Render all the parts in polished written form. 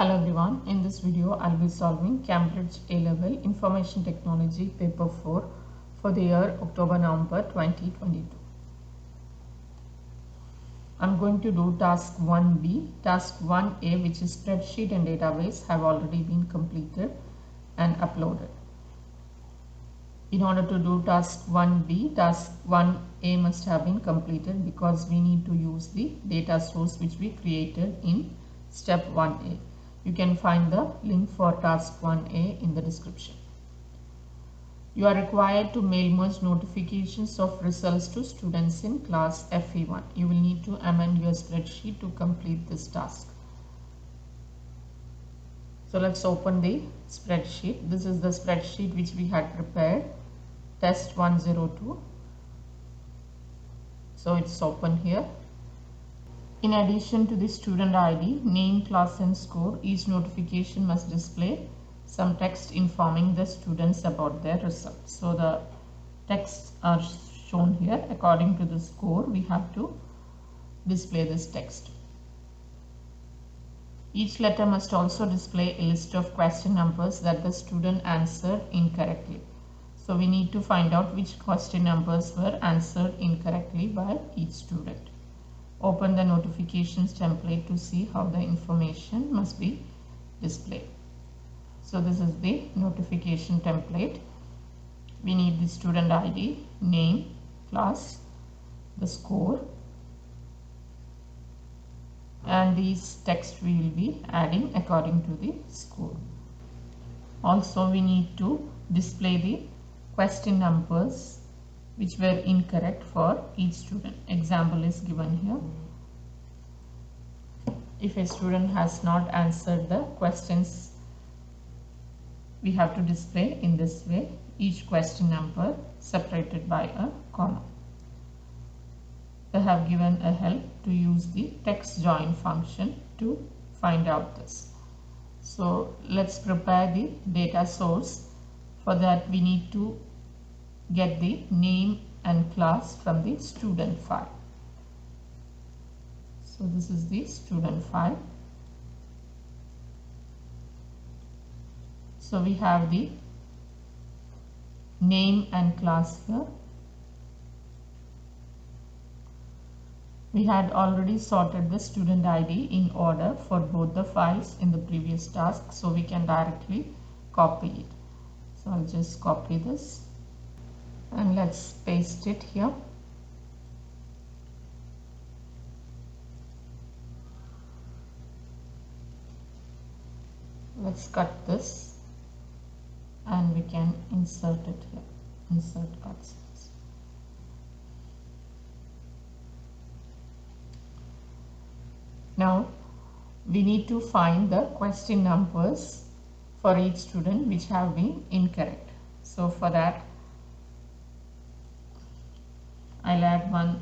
Hello everyone, in this video I'll be solving Cambridge A-Level Information Technology Paper 4 for the year October-November 2022. I'm going to do task 1B. Task 1A, which is spreadsheet and database, have already been completed and uploaded. In order to do task 1B, task 1A must have been completed because we need to use the data source which we created in step 1A. You can find the link for task 1A in the description. You are required to mail merge notifications of results to students in class FE1. You will need to amend your spreadsheet to complete this task. So let's open the spreadsheet. This is the spreadsheet which we had prepared, test 102. So it's open here. In addition to the student ID, name, class and score, each notification must display some text informing the students about their results. So the texts are shown here. According to the score, we have to display this text. Each letter must also display a list of question numbers that the student answered incorrectly. So we need to find out which question numbers were answered incorrectly by each student. Open the notifications template to see how the information must be displayed. So this is the notification template. We need the student ID, name, class, the score, and these text we will be adding according to the score. Also we need to display the question numbers which were incorrect for each student. Example is given here. If a student has not answered the questions, we have to display in this way each question number separated by a comma. They have given a help to use the text join function to find out this. So let's prepare the data source. For that we need to get the name and class from the student file. So this is the student file. So we have the name and class here. We had already sorted the student ID in order for both the files in the previous task, so we can directly copy it. So I'll just copy this and let's paste it here. Let's cut this and we can insert it here. Insert cuts. Now we need to find the question numbers for each student which have been incorrect. So for that I'll add one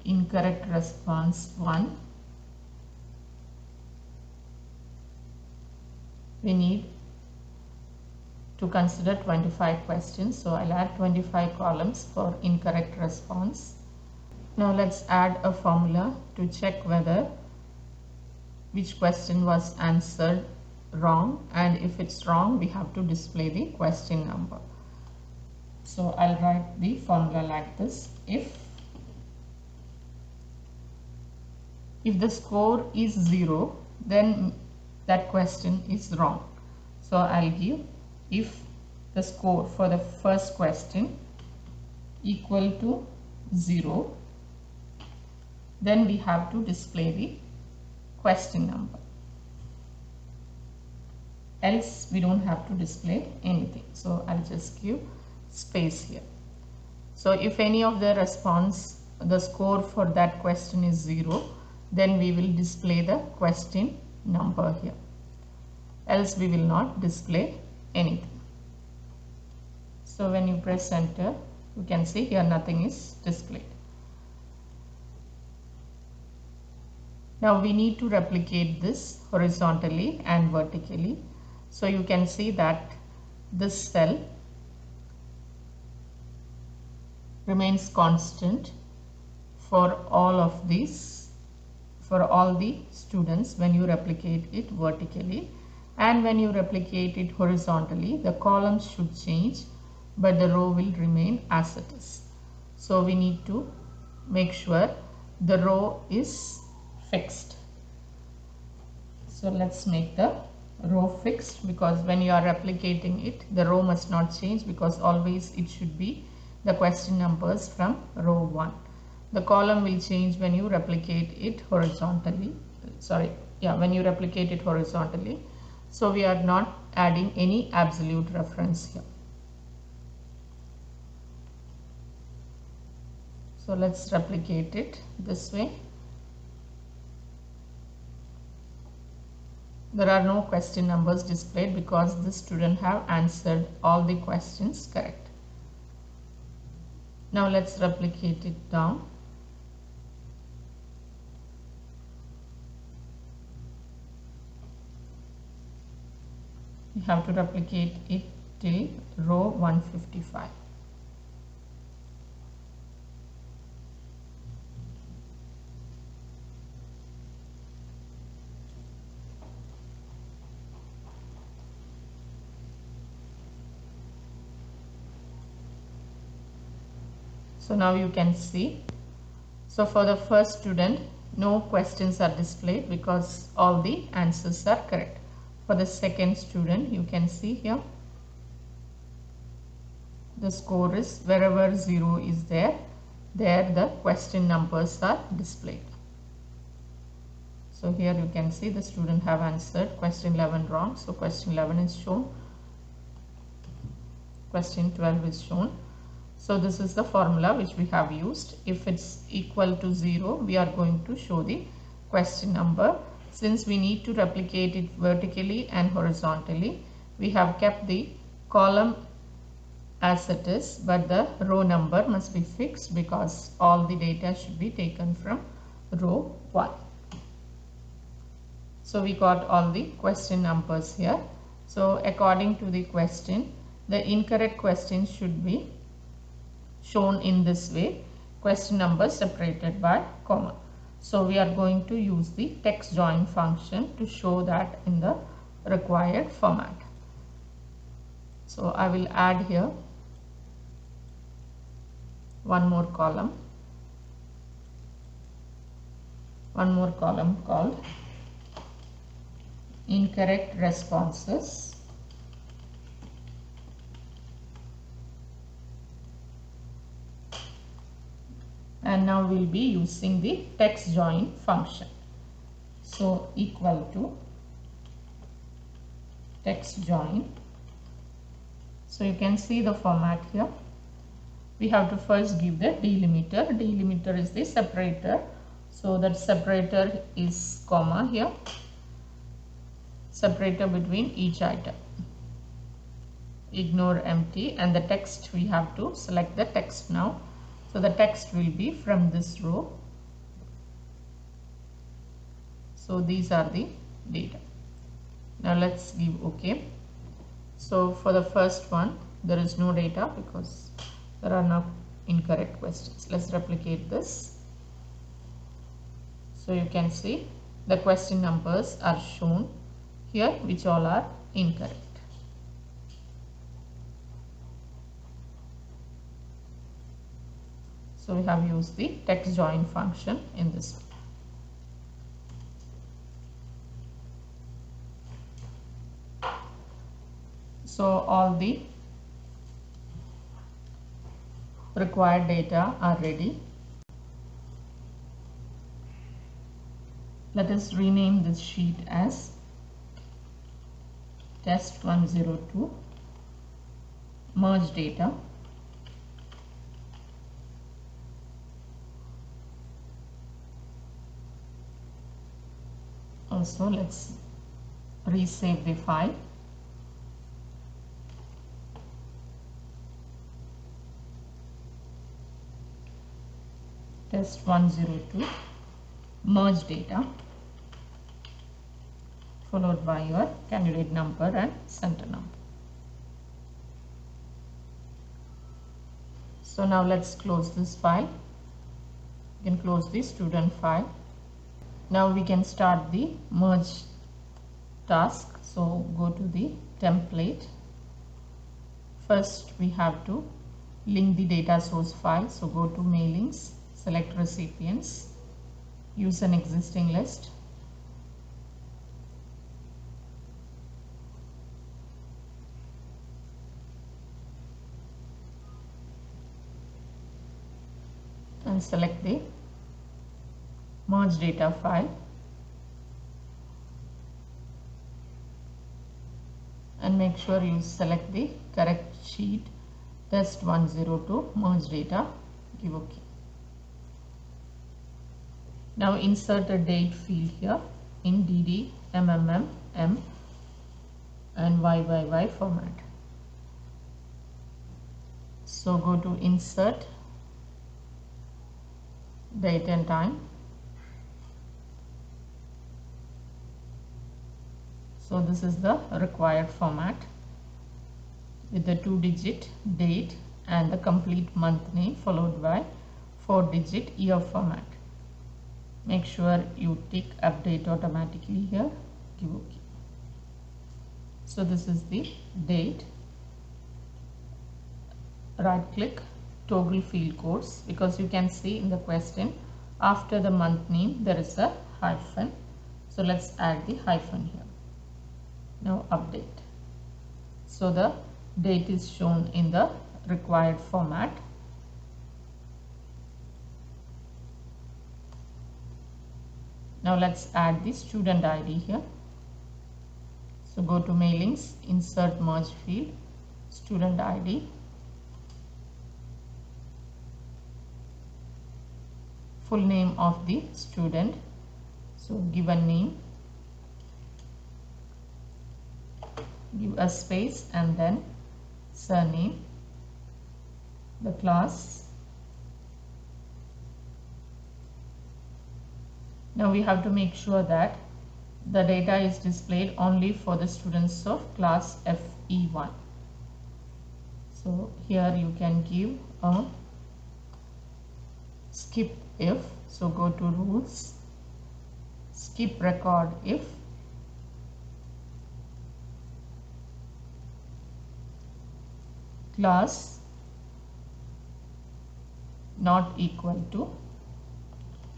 incorrect response 1. We need to consider 25 questions, so I'll add 25 columns for incorrect response. Now let's add a formula to check whether which question was answered wrong, and if it's wrong we have to display the question number. So I'll write the formula like this. If the score is 0, then that question is wrong. So I'll give if the score for the first question equal to 0, then we have to display the question number. Else we don't have to display anything. So I'll just give space here. So if any of the response, the score for that question is 0, then we will display the question number here. Else we will not display anything. So when you press enter, you can see here nothing is displayed. Now we need to replicate this horizontally and vertically. So you can see that this cell remains constant for all of these for all the students when you replicate it vertically, and when you replicate it horizontally the columns should change but the row will remain as it is. So we need to make sure the row is fixed. So let's make the row fixed, because when you are replicating it the row must not change, because always it should be the question numbers from row 1. The column will change when you replicate it horizontally. When you replicate it horizontally. So we are not adding any absolute reference here. So let's replicate it this way. There are no question numbers displayed because the student have answered all the questions correct. Now let's replicate it down. We have to replicate it till row 155. So now you can see. So for the first student, no questions are displayed because all the answers are correct. For the second student, you can see here the score is wherever 0 is there the question numbers are displayed. So here you can see the student have answered question 11 wrong. So question 11 is shown. Question 12 is shown. So this is the formula which we have used. If it's equal to 0, we are going to show the question number. Since we need to replicate it vertically and horizontally, we have kept the column as it is, but the row number must be fixed because all the data should be taken from row 1. So we got all the question numbers here. So according to the question, the incorrect question should be shown in this way, question number separated by comma. So we are going to use the text join function to show that in the required format. So I will add here one more column called incorrect responses. And now we'll be using the text join function. So equal to text join. So you can see the format here. We have to first give the delimiter. Delimiter is the separator. So that separator is comma here. Separator between each item. Ignore empty, and the text, we have to select the text now. So the text will be from this row. So these are the data. Now let's give OK. So for the first one, there is no data because there are no incorrect questions. Let's replicate this. So you can see the question numbers are shown here, which all are incorrect. So we have used the text join function in this one. So all the required data are ready. Let us rename this sheet as test 102 merge data. Also let's resave the file. Test 102 merge data followed by your candidate number and center number. So now let's close this file. You can close the student file. Now we can start the merge task. So go to the template. First we have to link the data source file. So go to mailings, select recipients, use an existing list. And select the merge data file. And make sure you select the correct sheet, test 102 merge data, give OK. Now insert a date field here in DD, MMM, M and YYY format. So go to insert, date and time. So this is the required format with the 2-digit date and the complete month name followed by 4-digit year format. Make sure you tick update automatically here, give OK. So this is the date. Right click, toggle field codes, because you can see in the question after the month name there is a hyphen. So let's add the hyphen here. Now update. So the date is shown in the required format. Now let's add the student ID here. So go to mailings, insert merge field, student ID. Full name of the student. So given name. Give a space and then surname, the class. Now we have to make sure that the data is displayed only for the students of class FE1. So here you can give a skip if. So go to rules, skip record if. Class not equal to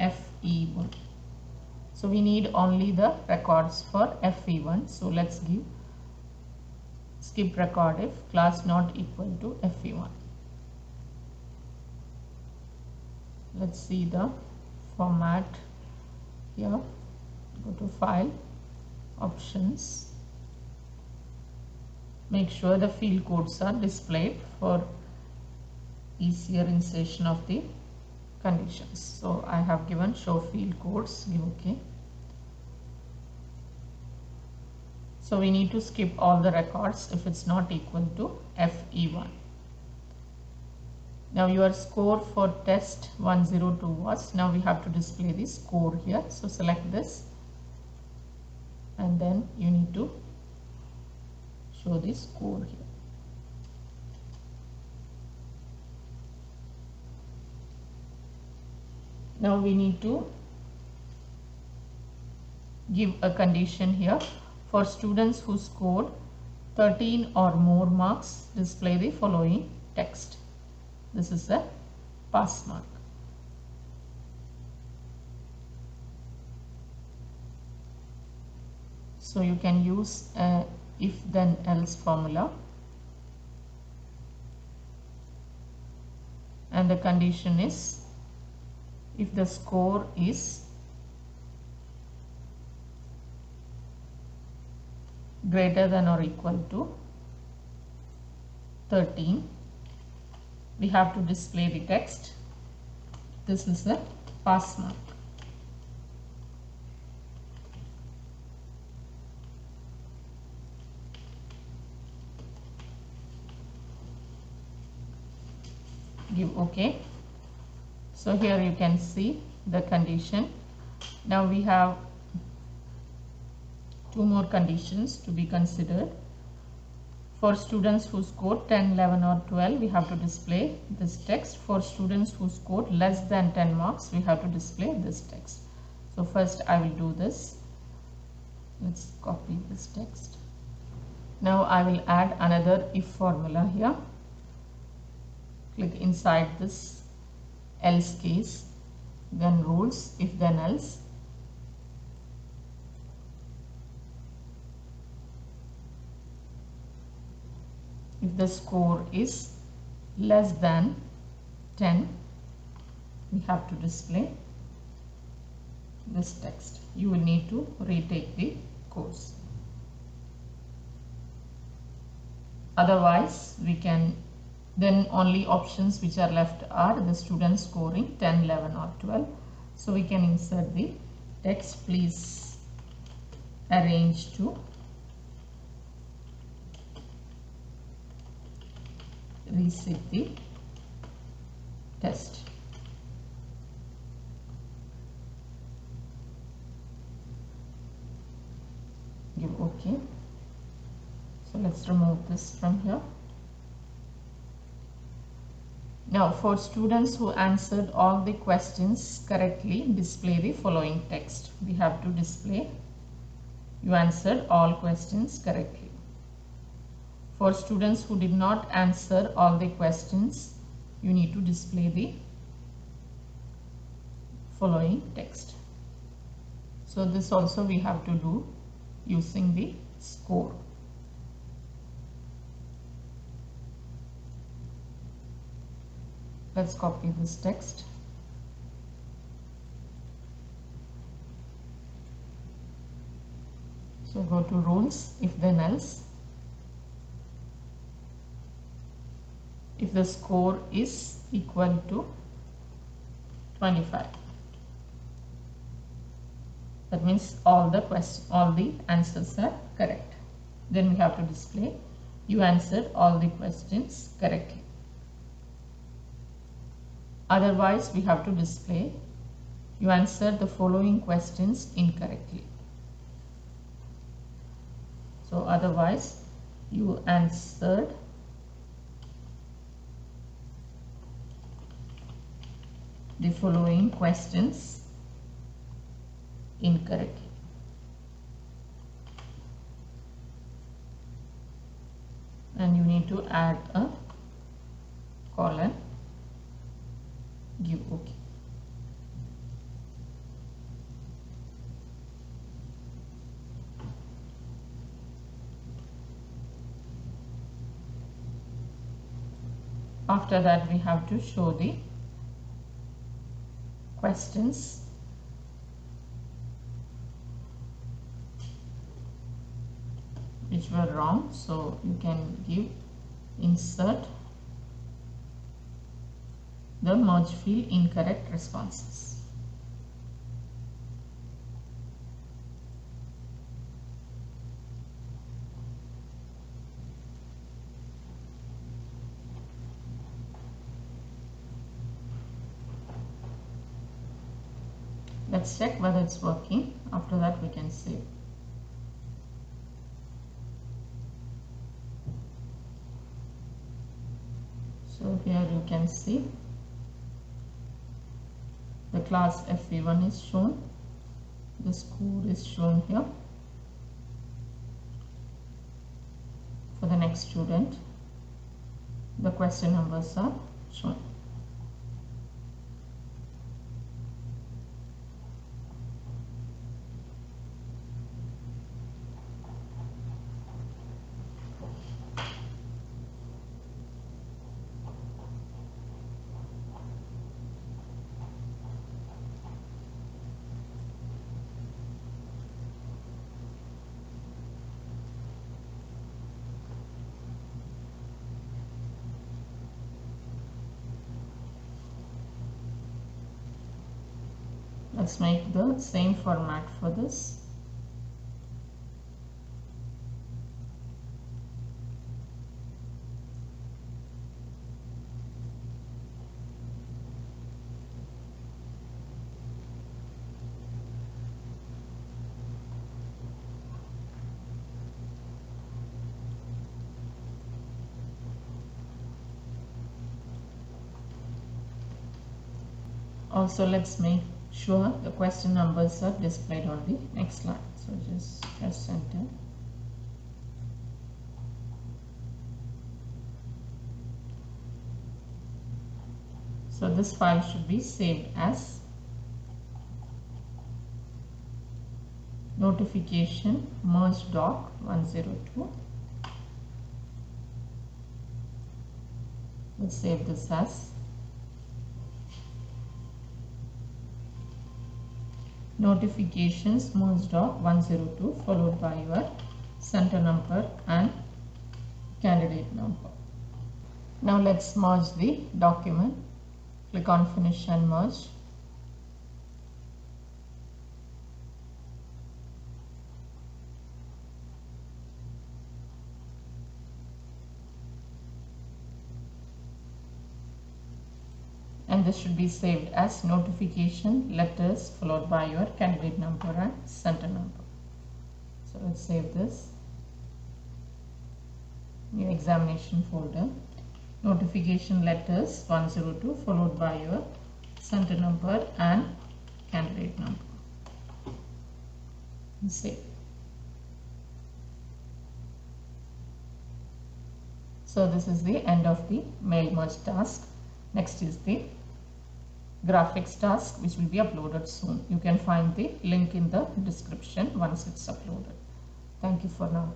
FE1. So we need only the records for FE1. So let's give skip record if class not equal to FE1. Let's see the format here. Go to file, options. Make sure the field codes are displayed for easier insertion of the conditions. So I have given show field codes, give OK. So we need to skip all the records if it's not equal to FE1. Now your score for test 102 was, now we have to display the score here. So select this and then you need to show the score here. Now we need to give a condition here. For students who scored 13 or more marks, display the following text. This is a pass mark. So you can use a if then else formula, and the condition is if the score is greater than or equal to 13, we have to display the text. This is a pass mark. Give OK. So here you can see the condition. Now we have two more conditions to be considered. For students who scored 10, 11 or 12, we have to display this text. For students who scored less than 10 marks, we have to display this text. So first I will do this. Let's copy this text. Now I will add another if formula here. Click inside this else case, then rules, if then else. If the score is less than 10, we have to display this text. You will need to retake the course. Otherwise, we can, then only options which are left are the student scoring 10, 11 or 12. So we can insert the text, please arrange to reset the test. Give OK. So let's remove this from here. Now for students who answered all the questions correctly, display the following text. We have to display you answered all questions correctly. For students who did not answer all the questions, you need to display the following text. So this also we have to do using the score. Let's copy this text. So go to rules, if then else. If the score is equal to 25, that means all the answers are correct. Then we have to display you answered all the questions correctly. Otherwise, we have to display you answered the following questions incorrectly. So otherwise, you answered the following questions incorrectly. And you need to add a colon, give OK. After that, we have to show the questions which were wrong. So you can give insert the merge field incorrect responses. Let's check whether it's working. After that, we can save. So here you can see the class FV1 is shown. The score is shown here. For the next student, the question numbers are shown. Let's make the same format for this. Also, let's make sure the question numbers are displayed on the next line. So just press enter. So this file should be saved as notification merge doc 102. Let's save this as notifications merge doc 102 followed by your center number and candidate number. Now let's merge the document. Click on finish and merge. And this should be saved as notification letters followed by your candidate number and center number. So let's save this. New examination folder. Notification letters 102 followed by your center number and candidate number. And save. So this is the end of the mail merge task. Next is the graphics task, which will be uploaded soon. You can find the link in the description once it's uploaded. Thank you for now.